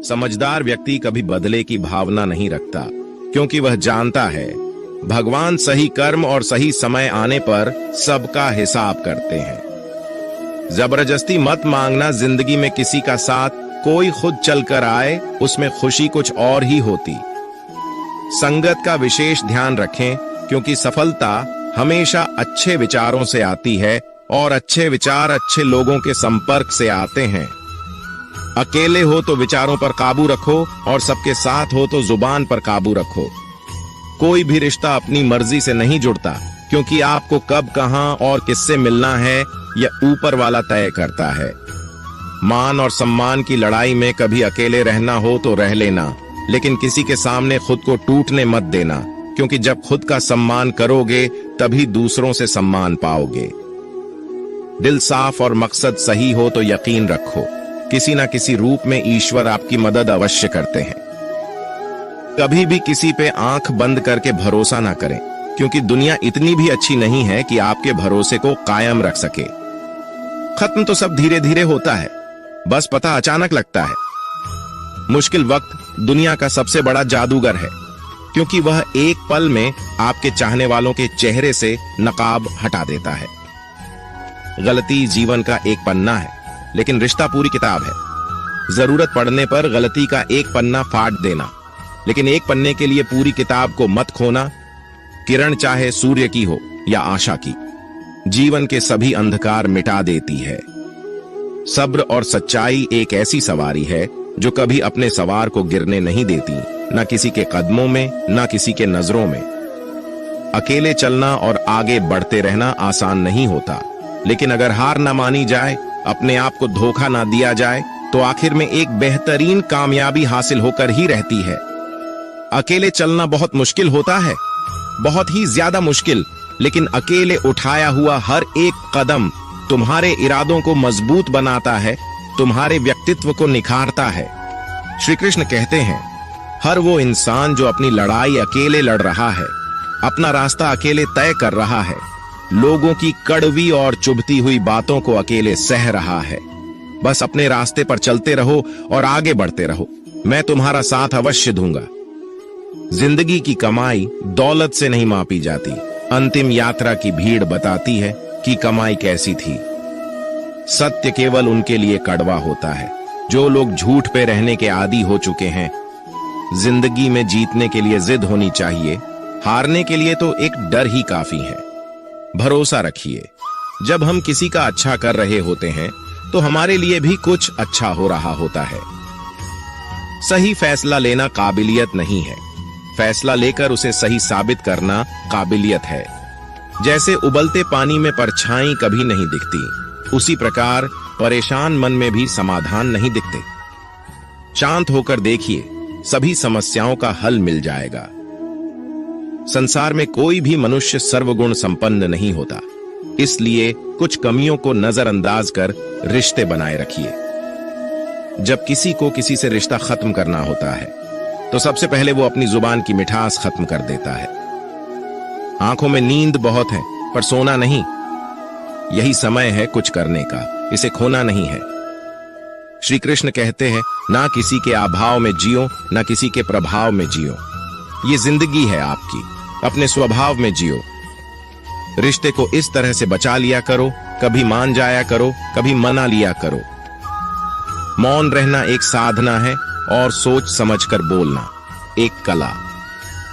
समझदार व्यक्ति कभी बदले की भावना नहीं रखता, क्योंकि वह जानता है भगवान सही कर्म और सही समय आने पर सबका हिसाब करते हैं। जबरदस्ती मत मांगना जिंदगी में किसी का साथ, कोई खुद चलकर आए उसमें खुशी कुछ और ही होती। संगत का विशेष ध्यान रखें, क्योंकि सफलता हमेशा अच्छे विचारों से आती है और अच्छे विचार अच्छे लोगों के संपर्क से आते हैं। अकेले हो तो विचारों पर काबू रखो और सबके साथ हो तो जुबान पर काबू रखो। कोई भी रिश्ता अपनी मर्जी से नहीं जुड़ता, क्योंकि आपको कब कहां और किससे मिलना है यह ऊपर वाला तय करता है। मान और सम्मान की लड़ाई में कभी अकेले रहना हो तो रह लेना, लेकिन किसी के सामने खुद को टूटने मत देना, क्योंकि जब खुद का सम्मान करोगे तभी दूसरों से सम्मान पाओगे। दिल साफ और मकसद सही हो तो यकीन रखो, किसी ना किसी रूप में ईश्वर आपकी मदद अवश्य करते हैं। कभी भी किसी पे आंख बंद करके भरोसा ना करें, क्योंकि दुनिया इतनी भी अच्छी नहीं है कि आपके भरोसे को कायम रख सके। खत्म तो सब धीरे धीरे होता है, बस पता अचानक लगता है। मुश्किल वक्त दुनिया का सबसे बड़ा जादूगर है, क्योंकि वह एक पल में आपके चाहने वालों के चेहरे से नकाब हटा देता है। गलती जीवन का एक पन्ना है, लेकिन रिश्ता पूरी किताब है। जरूरत पड़ने पर गलती का एक पन्ना फाड़ देना, लेकिन एक पन्ने के लिए पूरी किताब को मत खोना। किरण चाहे सूर्य की हो या आशा की, जीवन के सभी अंधकार मिटा देती है। सब्र और सच्चाई एक ऐसी सवारी है जो कभी अपने सवार को गिरने नहीं देती, ना किसी के कदमों में, ना किसी के नजरों में। अकेले चलना और आगे बढ़ते रहना आसान नहीं होता, लेकिन अगर हार ना मानी जाए, अपने आप को धोखा ना दिया जाए, तो आखिर में एक बेहतरीन कामयाबी हासिल होकर ही रहती है। अकेले चलना बहुत मुश्किल होता है, बहुत ही ज्यादा मुश्किल, लेकिन अकेले उठाया हुआ हर एक कदम तुम्हारे इरादों को मजबूत बनाता है, तुम्हारे व्यक्तित्व को निखारता है। श्री कृष्ण कहते हैं, हर वो इंसान जो अपनी लड़ाई अकेले लड़ रहा है, अपना रास्ता अकेले तय कर रहा है, लोगों की कड़वी और चुभती हुई बातों को अकेले सह रहा है। बस अपने रास्ते पर चलते रहो और आगे बढ़ते रहो, मैं तुम्हारा साथ अवश्य दूंगा। जिंदगी की कमाई दौलत से नहीं मापी जाती, अंतिम यात्रा की भीड़ बताती है कि कमाई कैसी थी। सत्य केवल उनके लिए कड़वा होता है जो लोग झूठ पे रहने के आदी हो चुके हैं। जिंदगी में जीतने के लिए जिद होनी चाहिए, हारने के लिए तो एक डर ही काफी है। भरोसा रखिए, जब हम किसी का अच्छा कर रहे होते हैं तो हमारे लिए भी कुछ अच्छा हो रहा होता है। सही फैसला लेना काबिलियत नहीं है, फैसला लेकर उसे सही साबित करना काबिलियत है। जैसे उबलते पानी में परछाई कभी नहीं दिखती, उसी प्रकार परेशान मन में भी समाधान नहीं दिखते। शांत होकर देखिए, सभी समस्याओं का हल मिल जाएगा। संसार में कोई भी मनुष्य सर्वगुण संपन्न नहीं होता, इसलिए कुछ कमियों को नजरअंदाज कर रिश्ते बनाए रखिए। जब किसी को किसी से रिश्ता खत्म करना होता है तो सबसे पहले वो अपनी जुबान की मिठास खत्म कर देता है। आंखों में नींद बहुत है पर सोना नहीं। यही समय है कुछ करने का, इसे खोना नहीं है। श्री कृष्ण कहते हैं, ना किसी के अभाव में जियो, ना किसी के प्रभाव में जियो। ये जिंदगी है आपकी, अपने स्वभाव में जियो। रिश्ते को इस तरह से बचा लिया करो, कभी मान जाया करो, कभी मना लिया करो। मौन रहना एक साधना है और सोच समझकर बोलना एक कला।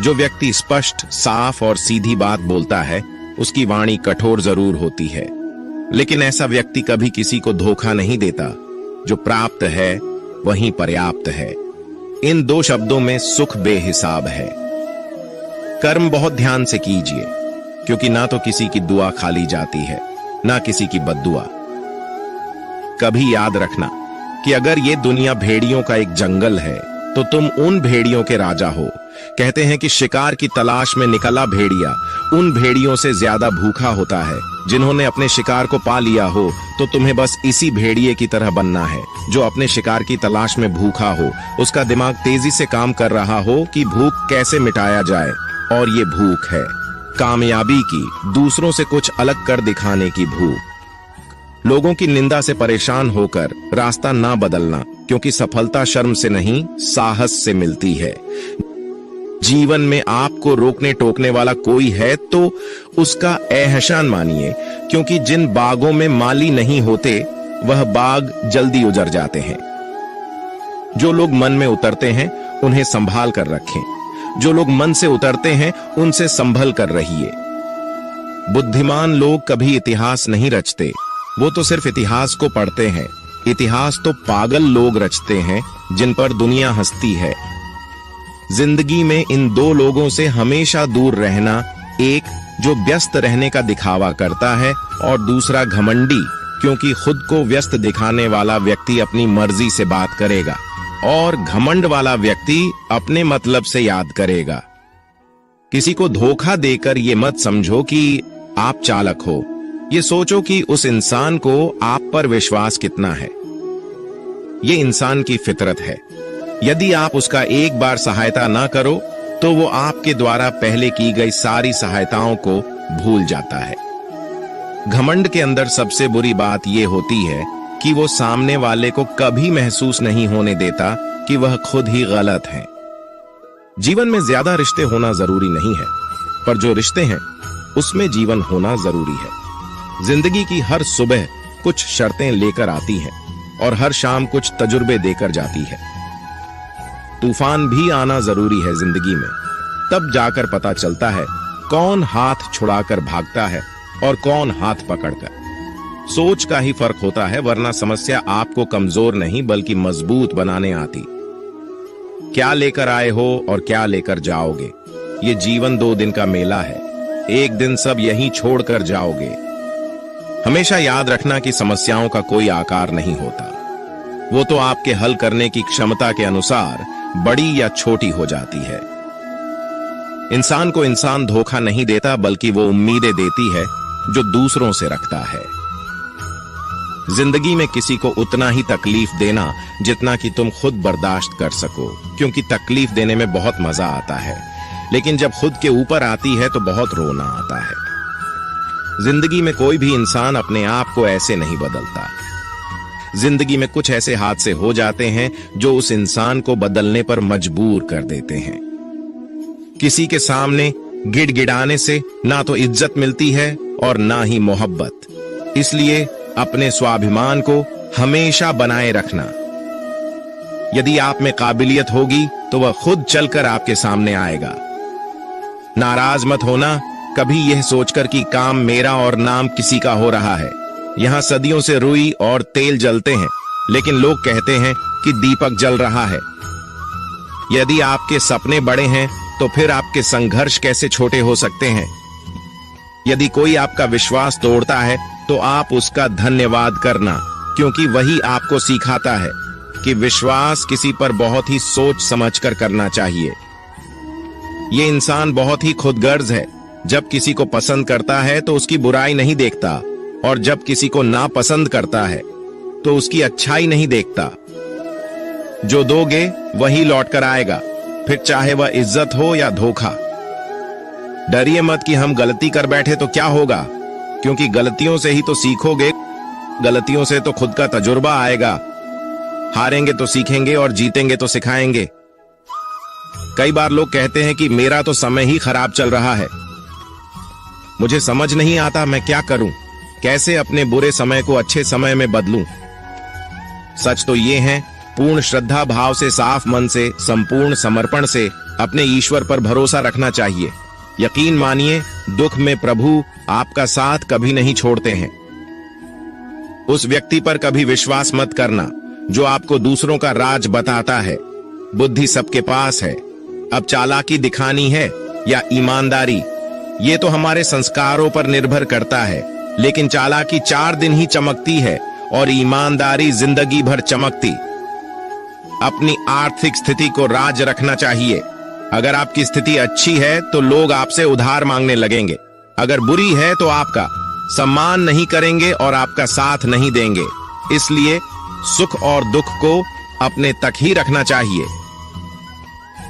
जो व्यक्ति स्पष्ट, साफ और सीधी बात बोलता है, उसकी वाणी कठोर जरूर होती है, लेकिन ऐसा व्यक्ति कभी किसी को धोखा नहीं देता। जो प्राप्त है वही पर्याप्त है। इन दो शब्दों में सुख बेहिसाब है। कर्म बहुत ध्यान से कीजिए, क्योंकि ना तो किसी की दुआ खाली जाती है, ना किसी की बद्दुआ। कभी याद रखना कि अगर ये दुनिया भेड़ियों का एक जंगल है तो तुम उन भेड़ियों के राजा हो। कहते हैं कि शिकार की तलाश में निकला भेड़िया उन भेड़ियों से ज्यादा भूखा होता है जिन्होंने अपने शिकार को पा लिया हो। तो तुम्हें बस इसी भेड़िए की तरह बनना है जो अपने शिकार की तलाश में भूखा हो। उसका दिमाग तेजी से काम कर रहा हो कि भूख कैसे मिटाया जाए, और ये भूख है कामयाबी की, दूसरों से कुछ अलग कर दिखाने की भूख। लोगों की निंदा से परेशान होकर रास्ता ना बदलना, क्योंकि सफलता शर्म से नहीं, साहस से मिलती है। जीवन में आपको रोकने टोकने वाला कोई है तो उसका एहसान मानिए, क्योंकि जिन बागों में माली नहीं होते वह बाग जल्दी उजड़ जाते हैं। जो लोग मन में उतरते हैं उन्हें संभाल कर रखें। जो लोग मन से उतरते हैं उनसे संभल कर रहिए। बुद्धिमान लोग कभी इतिहास नहीं रचते, वो तो सिर्फ इतिहास को पढ़ते हैं। इतिहास तो पागल लोग रचते हैं जिन पर दुनिया हंसती है। जिंदगी में इन दो लोगों से हमेशा दूर रहना, एक जो व्यस्त रहने का दिखावा करता है और दूसरा घमंडी, क्योंकि खुद को व्यस्त दिखाने वाला व्यक्ति अपनी मर्जी से बात करेगा और घमंड वाला व्यक्ति अपने मतलब से याद करेगा। किसी को धोखा देकर ये मत समझो कि आप चालाक हो, ये सोचो कि उस इंसान को आप पर विश्वास कितना है। ये इंसान की फितरत है। यदि आप उसका एक बार सहायता ना करो तो वो आपके द्वारा पहले की गई सारी सहायताओं को भूल जाता है। घमंड के अंदर सबसे बुरी बात यह होती है कि वो सामने वाले को कभी महसूस नहीं होने देता कि वह खुद ही गलत है। जीवन में ज्यादा रिश्ते होना जरूरी नहीं है, पर जो रिश्ते हैं उसमें जीवन होना जरूरी है। जिंदगी की हर सुबह कुछ शर्तें लेकर आती है और हर शाम कुछ तजुर्बे देकर जाती है। तूफान भी आना जरूरी है जिंदगी में, तब जाकर पता चलता है कौन हाथ छुड़ाकर भागता है और कौन हाथ पकड़कर। सोच का ही फर्क होता है, वरना समस्या आपको कमजोर नहीं बल्कि मजबूत बनाने आती। क्या लेकर आए हो और क्या लेकर जाओगे, ये जीवन 2 दिन का मेला है। एक दिन सब यहीं छोड़कर जाओगे। हमेशा याद रखना कि समस्याओं का कोई आकार नहीं होता, वो तो आपके हल करने की क्षमता के अनुसार बड़ी या छोटी हो जाती है। इंसान को इंसान धोखा नहीं देता, बल्कि वो उम्मीदें देती है जो दूसरों से रखता है। जिंदगी में किसी को उतना ही तकलीफ देना जितना कि तुम खुद बर्दाश्त कर सको, क्योंकि तकलीफ देने में बहुत मजा आता है, लेकिन जब खुद के ऊपर आती है तो बहुत रोना आता है। जिंदगी में कोई भी इंसान अपने आप को ऐसे नहीं बदलता। जिंदगी में कुछ ऐसे हादसे हो जाते हैं जो उस इंसान को बदलने पर मजबूर कर देते हैं। किसी के सामने गिड़गिड़ाने से ना तो इज्जत मिलती है और ना ही मोहब्बत। इसलिए अपने स्वाभिमान को हमेशा बनाए रखना। यदि आप में काबिलियत होगी तो वह खुद चलकर आपके सामने आएगा। नाराज मत होना कभी यह सोचकर कि काम मेरा और नाम किसी का हो रहा है। यहां सदियों से रुई और तेल जलते हैं, लेकिन लोग कहते हैं कि दीपक जल रहा है। यदि आपके सपने बड़े हैं तो फिर आपके संघर्ष कैसे छोटे हो सकते हैं। यदि कोई आपका विश्वास तोड़ता है तो आप उसका धन्यवाद करना, क्योंकि वही आपको सिखाता है कि विश्वास किसी पर बहुत ही सोच समझकर करना चाहिए। ये इंसान बहुत ही खुदगर्ज है। जब किसी को पसंद करता है तो उसकी बुराई नहीं देखता, और जब किसी को नापसंद करता है तो उसकी अच्छाई नहीं देखता। जो दोगे वही लौट कर आएगा, फिर चाहे वह इज्जत हो या धोखा। डरिए मत कि हम गलती कर बैठे तो क्या होगा, क्योंकि गलतियों से ही तो सीखोगे। गलतियों से तो खुद का तजुर्बा आएगा। हारेंगे तो सीखेंगे और जीतेंगे तो सिखाएंगे। कई बार लोग कहते हैं कि मेरा तो समय ही खराब चल रहा है। मुझे समझ नहीं आता मैं क्या करूं, कैसे अपने बुरे समय को अच्छे समय में बदलूं। सच तो ये है, पूर्ण श्रद्धा भाव से, साफ मन से, संपूर्ण समर्पण से अपने ईश्वर पर भरोसा रखना चाहिए। यकीन मानिए, दुख में प्रभु आपका साथ कभी नहीं छोड़ते हैं। उस व्यक्ति पर कभी विश्वास मत करना जो आपको दूसरों का राज बताता है। बुद्धि सबके पास है, अब चालाकी दिखानी है या ईमानदारी, ये तो हमारे संस्कारों पर निर्भर करता है। लेकिन चालाकी 4 दिन ही चमकती है और ईमानदारी जिंदगी भर चमकती। अपनी आर्थिक स्थिति को राज रखना चाहिए। अगर आपकी स्थिति अच्छी है तो लोग आपसे उधार मांगने लगेंगे, अगर बुरी है तो आपका सम्मान नहीं करेंगे और आपका साथ नहीं देंगे। इसलिए सुख और दुख को अपने तक ही रखना चाहिए।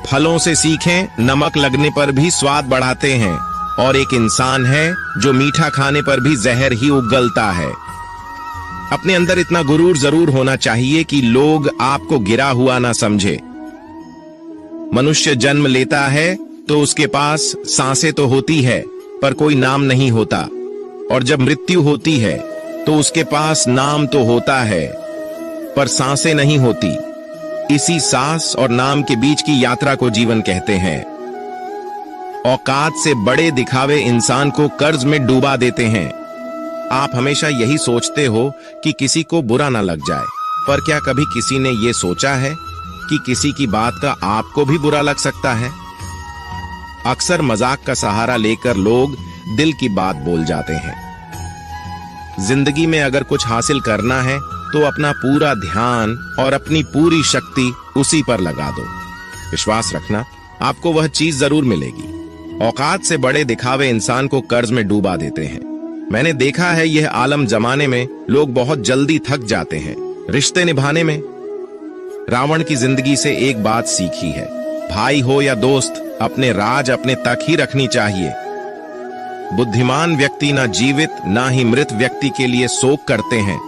फलों से सीखें, नमक लगने पर भी स्वाद बढ़ाते हैं, और एक इंसान है जो मीठा खाने पर भी जहर ही उगलता है। अपने अंदर इतना गुरूर जरूर होना चाहिए कि लोग आपको गिरा हुआ ना समझे। मनुष्य जन्म लेता है तो उसके पास सांसें तो होती है पर कोई नाम नहीं होता, और जब मृत्यु होती है तो उसके पास नाम तो होता है पर सांसें नहीं होती। इसी सांस और नाम के बीच की यात्रा को जीवन कहते हैं। औकात से बड़े दिखावे इंसान को कर्ज में डूबा देते हैं। आप हमेशा यही सोचते हो कि किसी को बुरा ना लग जाए, पर क्या कभी किसी ने यह सोचा है कि किसी की बात का आपको भी बुरा लग सकता है? अक्सर मजाक का सहारा लेकर लोग दिल की बात बोल जाते हैं। जिंदगी में अगर कुछ हासिल करना है तो अपना पूरा ध्यान और अपनी पूरी शक्ति उसी पर लगा दो। विश्वास रखना, आपको वह चीज जरूर मिलेगी। औकात से बड़े दिखावे इंसान को कर्ज में डूबा देते हैं। मैंने देखा है यह आलम जमाने में लोग बहुत जल्दी थक जाते हैं रिश्ते निभाने में। रावण की जिंदगी से एक बात सीखी है, भाई हो या दोस्त, अपने राज अपने तक ही रखनी चाहिए। बुद्धिमान व्यक्ति ना जीवित ना ही मृत व्यक्ति के लिए शोक करते हैं।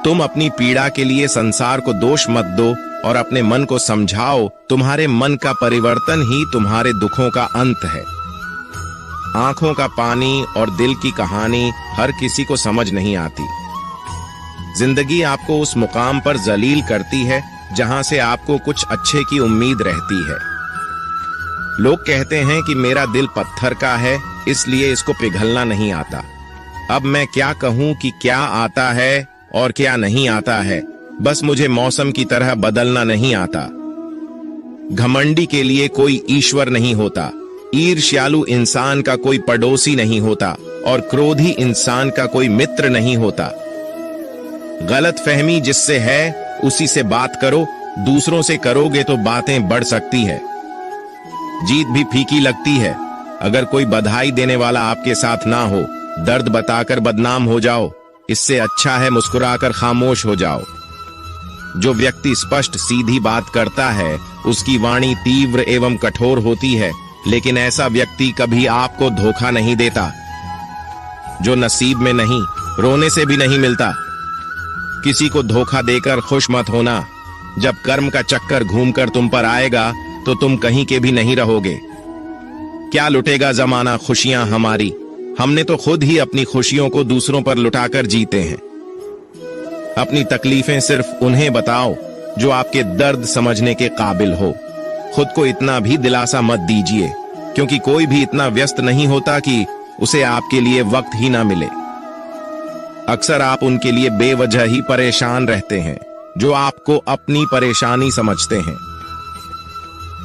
तुम अपनी पीड़ा के लिए संसार को दोष मत दो और अपने मन को समझाओ, तुम्हारे मन का परिवर्तन ही तुम्हारे दुखों का अंत है। आंखों का पानी और दिल की कहानी हर किसी को समझ नहीं आती। जिंदगी आपको उस मुकाम पर जलील करती है जहां से आपको कुछ अच्छे की उम्मीद रहती है। लोग कहते हैं कि मेरा दिल पत्थर का है इसलिए इसको पिघलना नहीं आता। अब मैं क्या कहूं कि क्या आता है और क्या नहीं आता है, बस मुझे मौसम की तरह बदलना नहीं आता। घमंडी के लिए कोई ईश्वर नहीं होता, ईर्ष्यालु इंसान का कोई पड़ोसी नहीं होता और क्रोधी इंसान का कोई मित्र नहीं होता। गलतफहमी जिससे है उसी से बात करो, दूसरों से करोगे तो बातें बढ़ सकती है। जीत भी फीकी लगती है अगर कोई बधाई देने वाला आपके साथ ना हो। दर्द बताकर बदनाम हो जाओ, इससे अच्छा है मुस्कुराकर खामोश हो जाओ। जो व्यक्ति स्पष्ट सीधी बात करता है उसकी वाणी तीव्र एवं कठोर होती है, लेकिन ऐसा व्यक्ति कभी आपको धोखा नहीं देता। जो नसीब में नहीं, रोने से भी नहीं मिलता। किसी को धोखा देकर खुश मत होना। जब कर्म का चक्कर घूमकर तुम पर आएगा तो तुम कहीं के भी नहीं रहोगे। क्या लुटेगा जमाना खुशियां हमारी, हमने तो खुद ही अपनी खुशियों को दूसरों पर लुटाकर जीते हैं। अपनी तकलीफें सिर्फ उन्हें बताओ जो आपके दर्द समझने के काबिल हो। खुद को इतना भी दिलासा मत दीजिए, क्योंकि कोई भी इतना व्यस्त नहीं होता कि उसे आपके लिए वक्त ही ना मिले। अक्सर आप उनके लिए बेवजह ही परेशान रहते हैं जो आपको अपनी परेशानी समझते हैं।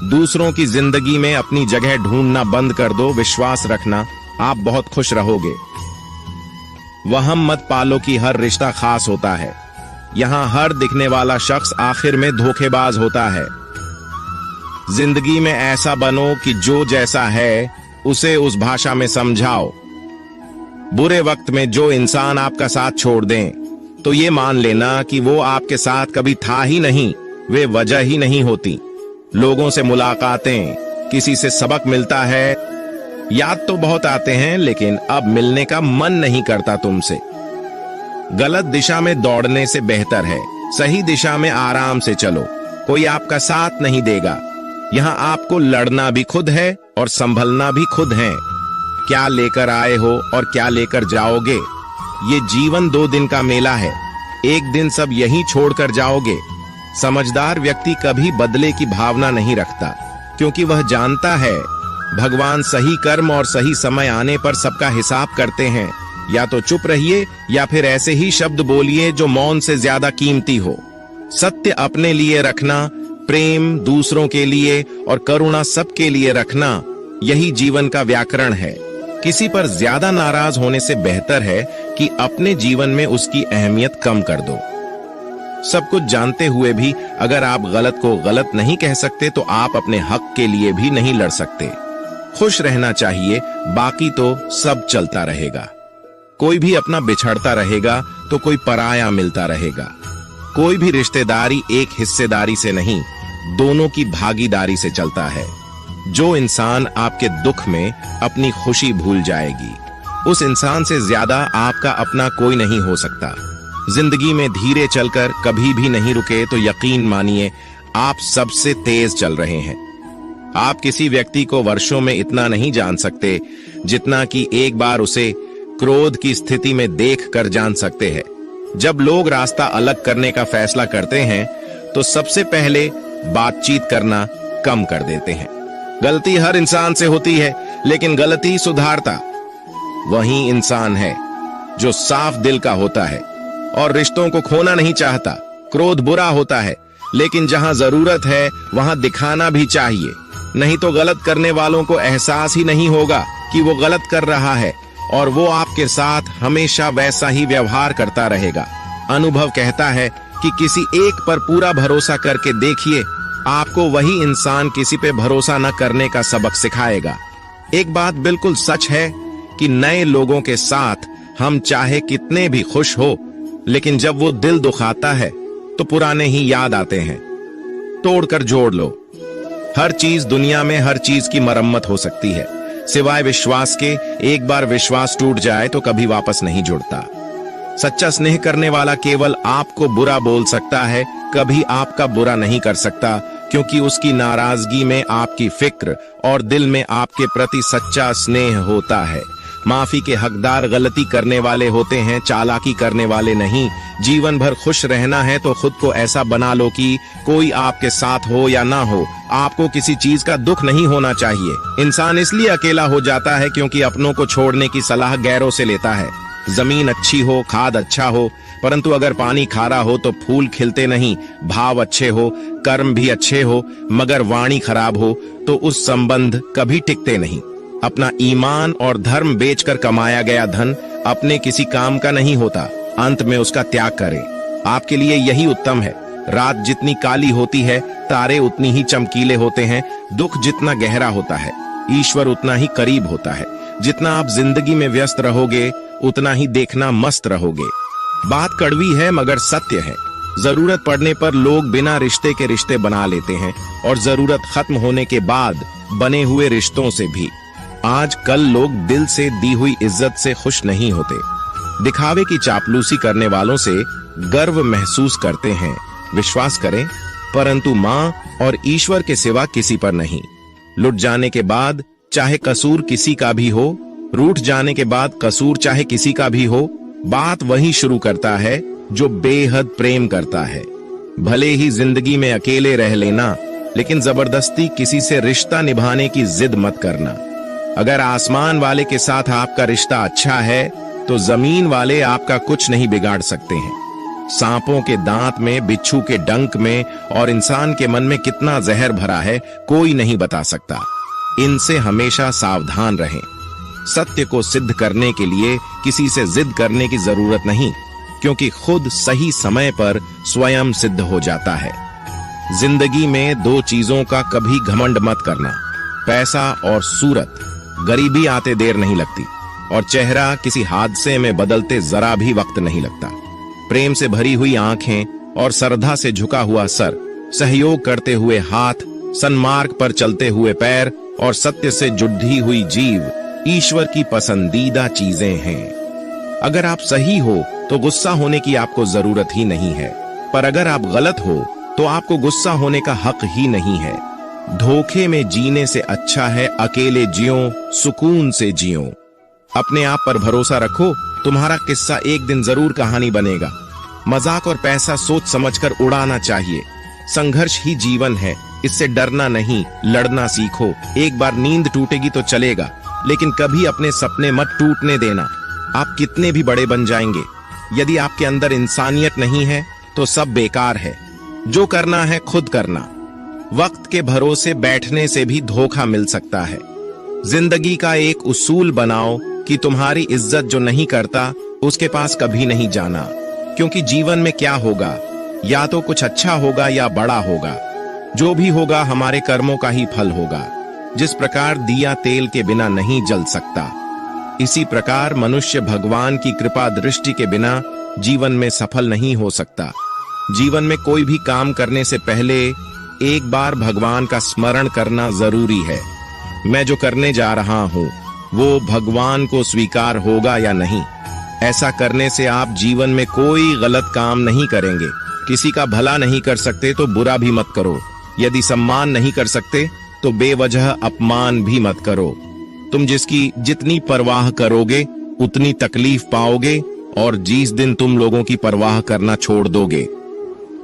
दूसरों की जिंदगी में अपनी जगह ढूंढना बंद कर दो। विश्वास रखना, आप बहुत खुश रहोगे। वहम मत पालो कि हर रिश्ता खास होता है। यहां हर दिखने वाला शख्स आखिर में धोखेबाज होता है। जिंदगी में ऐसा बनो कि जो जैसा है उसे उस भाषा में समझाओ। बुरे वक्त में जो इंसान आपका साथ छोड़ दें तो ये मान लेना कि वो आपके साथ कभी था ही नहीं, वे वजह ही नहीं होती। लोगों से मुलाकातें, किसी से सबक मिलता है, याद तो बहुत आते हैं लेकिन अब मिलने का मन नहीं करता तुमसे। गलत दिशा में दौड़ने से बेहतर है सही दिशा में आराम से चलो। कोई आपका साथ नहीं देगा। यहाँ आपको लड़ना भी खुद है और संभलना भी खुद है। क्या लेकर आए हो और क्या लेकर जाओगे, ये जीवन 2 दिन का मेला है। एक दिन सब यहीं छोड़कर जाओगे। समझदार व्यक्ति कभी बदले की भावना नहीं रखता, क्योंकि वह जानता है भगवान सही कर्म और सही समय आने पर सबका हिसाब करते हैं। या तो चुप रहिए या फिर ऐसे ही शब्द बोलिए जो मौन से ज्यादा कीमती हो। सत्य अपने लिए रखना, प्रेम दूसरों के लिए और करुणा सबके लिए रखना, यही जीवन का व्याकरण है। किसी पर ज्यादा नाराज होने से बेहतर है कि अपने जीवन में उसकी अहमियत कम कर दो। सब कुछ जानते हुए भी अगर आप गलत को गलत नहीं कह सकते तो आप अपने हक के लिए भी नहीं लड़ सकते। खुश रहना चाहिए, बाकी तो सब चलता रहेगा। कोई भी अपना बिछड़ता रहेगा तो कोई पराया मिलता रहेगा। कोई भी रिश्तेदारी एक हिस्सेदारी से नहीं, दोनों की भागीदारी से चलता है। जो इंसान आपके दुख में अपनी खुशी भूल जाएगी, उस इंसान से ज्यादा आपका अपना कोई नहीं हो सकता। जिंदगी में धीरे चलकर कभी भी नहीं रुके तो यकीन मानिए आप सबसे तेज चल रहे हैं। आप किसी व्यक्ति को वर्षों में इतना नहीं जान सकते जितना कि एक बार उसे क्रोध की स्थिति में देख कर जान सकते हैं। जब लोग रास्ता अलग करने का फैसला करते हैं तो सबसे पहले बातचीत करना कम कर देते हैं। गलती हर इंसान से होती है, लेकिन गलती सुधारता वही इंसान है जो साफ दिल का होता है और रिश्तों को खोना नहीं चाहता। क्रोध बुरा होता है, लेकिन जहां जरूरत है वहां दिखाना भी चाहिए, नहीं तो गलत करने वालों को एहसास ही नहीं होगा कि वो गलत कर रहा है और वो आपके साथ हमेशा वैसा ही व्यवहार करता रहेगा। अनुभव कहता है कि किसी एक पर पूरा भरोसा करके देखिए, आपको वही इंसान किसी पे भरोसा न करने का सबक सिखाएगा। एक बात बिल्कुल सच है कि नए लोगों के साथ हम चाहे कितने भी खुश हो, लेकिन जब वो दिल दुखाता है तो पुराने ही याद आते हैं। तोड़कर जोड़ लो। हर चीज दुनिया में हर चीज की मरम्मत हो सकती है, सिवाय विश्वास के। एक बार विश्वास टूट जाए तो कभी वापस नहीं जुड़ता। सच्चा स्नेह करने वाला केवल आपको बुरा बोल सकता है, कभी आपका बुरा नहीं कर सकता, क्योंकि उसकी नाराजगी में आपकी फिक्र और दिल में आपके प्रति सच्चा स्नेह होता है। माफी के हकदार गलती करने वाले होते हैं, चालाकी करने वाले नहीं। जीवन भर खुश रहना है तो खुद को ऐसा बना लो कि कोई आपके साथ हो या ना हो, आपको किसी चीज का दुख नहीं होना चाहिए। इंसान इसलिए अकेला हो जाता है क्योंकि अपनों को छोड़ने की सलाह गैरों से लेता है। जमीन अच्छी हो, खाद अच्छा हो, परंतु अगर पानी खारा हो तो फूल खिलते नहीं। भाव अच्छे हो, कर्म भी अच्छे हो, मगर वाणी खराब हो तो उस संबंध कभी टिकते नहीं। अपना ईमान और धर्म बेचकर कमाया गया धन अपने किसी काम का नहीं होता, अंत में उसका त्याग करें। आपके लिए यही उत्तम है। रात जितनी काली होती है, तारे उतनी ही चमकीले होते हैं। दुख जितना गहरा होता है, ईश्वर उतना ही करीब होता है। जितना आप जिंदगी में व्यस्त रहोगे, उतना ही देखना मस्त रहोगे। बात कड़वी है मगर सत्य है। जरूरत पड़ने पर लोग बिना रिश्ते के रिश्ते बना लेते हैं, और जरूरत खत्म होने के बाद बने हुए रिश्तों से भी। आज कल लोग दिल से दी हुई इज्जत से खुश नहीं होते। दिखावे की चापलूसी करने वालों से गर्व महसूस करते हैं। विश्वास करें, परंतु माँ और ईश्वर के सिवा किसी पर नहीं। लुट जाने के बाद चाहे कसूर किसी का भी हो, रूठ जाने के बाद कसूर चाहे किसी का भी हो, बात वही शुरू करता है जो बेहद प्रेम करता है। भले ही जिंदगी में अकेले रह लेना, लेकिन जबरदस्ती किसी से रिश्ता निभाने की जिद मत करना। अगर आसमान वाले के साथ आपका रिश्ता अच्छा है तो जमीन वाले आपका कुछ नहीं बिगाड़ सकते हैं। सांपों के दांत में, बिच्छू के डंक में और इंसान के मन में कितना जहर भरा है, कोई नहीं बता सकता। इनसे हमेशा सावधान रहें। सत्य को सिद्ध करने के लिए किसी से जिद करने की जरूरत नहीं, क्योंकि खुद सही समय पर स्वयं सिद्ध हो जाता है। जिंदगी में दो चीजों का कभी घमंड मत करना, पैसा और सूरत। गरीबी आते देर नहीं लगती, और चेहरा किसी हादसे में बदलते जरा भी वक्त नहीं लगता। प्रेम से भरी हुई आंखें और श्रद्धा से झुका हुआ सर, सहयोग करते हुए हाथ, सन्मार्ग पर चलते हुए पैर और सत्य से जुड़ी हुई जीव ईश्वर की पसंदीदा चीजें हैं। अगर आप सही हो तो गुस्सा होने की आपको जरूरत ही नहीं है, पर अगर आप गलत हो तो आपको गुस्सा होने का हक ही नहीं है। धोखे में जीने से अच्छा है अकेले जियो, सुकून से जियो। अपने आप पर भरोसा रखो, तुम्हारा किस्सा एक दिन जरूर कहानी बनेगा। मजाक और पैसा सोच समझकर उड़ाना चाहिए। संघर्ष ही जीवन है, इससे डरना नहीं, लड़ना सीखो। एक बार नींद टूटेगी तो चलेगा, लेकिन कभी अपने सपने मत टूटने देना। आप कितने भी बड़े बन जाएंगे, यदि आपके अंदर इंसानियत नहीं है तो सब बेकार है। जो करना है खुद करना। वक्त के भरोसे बैठने से भी धोखा मिल सकता है। जिंदगी का एक उसूल बनाओ कि तुम्हारी इज्जत जो नहीं करता उसके पास कभी नहीं जाना, क्योंकि जीवन में क्या होगा, या तो कुछ अच्छा होगा या बड़ा होगा। जो भी होगा हमारे कर्मों का ही फल होगा। जिस प्रकार दिया तेल के बिना नहीं जल सकता, इसी प्रकार मनुष्य भगवान की कृपा दृष्टि के बिना जीवन में सफल नहीं हो सकता। जीवन में कोई भी काम करने से पहले एक बार भगवान का स्मरण करना जरूरी है। मैं जो करने जा रहा हूं वो भगवान को स्वीकार होगा या नहीं। ऐसा करने से आप जीवन में कोई गलत काम नहीं करेंगे। किसी का भला नहीं कर सकते तो बुरा भी मत करो। यदि सम्मान नहीं कर सकते तो बेवजह अपमान भी मत करो। तुम जिसकी जितनी परवाह करोगे उतनी तकलीफ पाओगे, और जिस दिन तुम लोगों की परवाह करना छोड़ दोगे,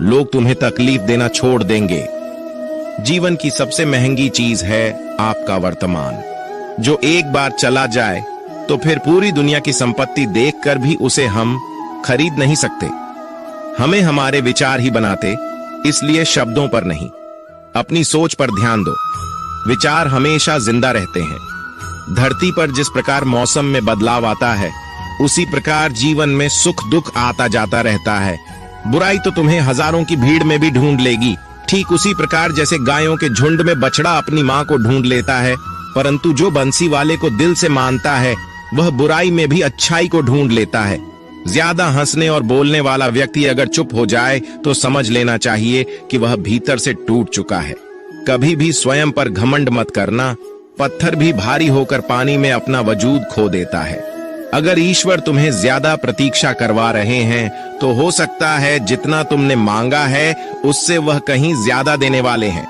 लोग तुम्हें तकलीफ देना छोड़ देंगे। जीवन की सबसे महंगी चीज है आपका वर्तमान, जो एक बार चला जाए तो फिर पूरी दुनिया की संपत्ति देखकर भी उसे हम खरीद नहीं सकते। हमें हमारे विचार ही बनाते, इसलिए शब्दों पर नहीं, अपनी सोच पर ध्यान दो। विचार हमेशा जिंदा रहते हैं। धरती पर जिस प्रकार मौसम में बदलाव आता है, उसी प्रकार जीवन में सुख दुख आता जाता रहता है। बुराई तो तुम्हें हजारों की भीड़ में भी ढूंढ लेगी, ठीक उसी प्रकार जैसे गायों के झुंड में बछड़ा अपनी मां को ढूंढ लेता है। परंतु जो बंसी वाले को दिल से मानता है, वह बुराई में भी अच्छाई को ढूंढ लेता है। ज्यादा हंसने और बोलने वाला व्यक्ति अगर चुप हो जाए तो समझ लेना चाहिए कि वह भीतर से टूट चुका है। कभी भी स्वयं पर घमंड मत करना। पत्थर भी भारी होकर पानी में अपना वजूद खो देता है। अगर ईश्वर तुम्हें ज्यादा प्रतीक्षा करवा रहे हैं तो हो सकता है जितना तुमने मांगा है उससे वह कहीं ज्यादा देने वाले हैं।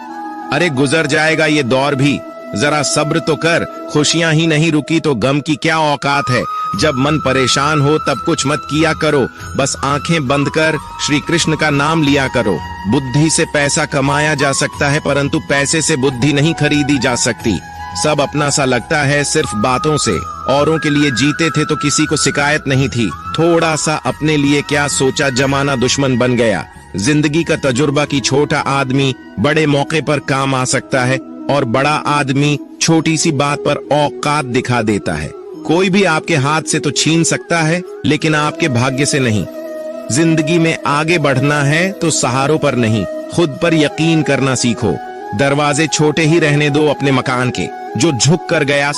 अरे गुजर जाएगा ये दौर भी, जरा सब्र तो कर। खुशियां ही नहीं रुकी तो गम की क्या औकात है। जब मन परेशान हो तब कुछ मत किया करो, बस आंखें बंद कर श्री कृष्ण का नाम लिया करो। बुद्धि से पैसा कमाया जा सकता है, परंतु पैसे से बुद्धि नहीं खरीदी जा सकती। सब अपना सा लगता है सिर्फ बातों से। औरों के लिए जीते थे तो किसी को शिकायत नहीं थी। थोड़ा सा अपने लिए क्या सोचा, जमाना दुश्मन बन गया। जिंदगी का तजुर्बा की छोटा आदमी बड़े मौके पर काम आ सकता है, और बड़ा आदमी छोटी सी बात पर औकात दिखा देता है। कोई भी आपके हाथ से तो छीन सकता है, लेकिन आपके भाग्य से नहीं। जिंदगी में आगे बढ़ना है तो सहारों पर नहीं, खुद पर यकीन करना सीखो। दरवाजे छोटे ही रहने दो अपने मकान के। जो झुक कर गया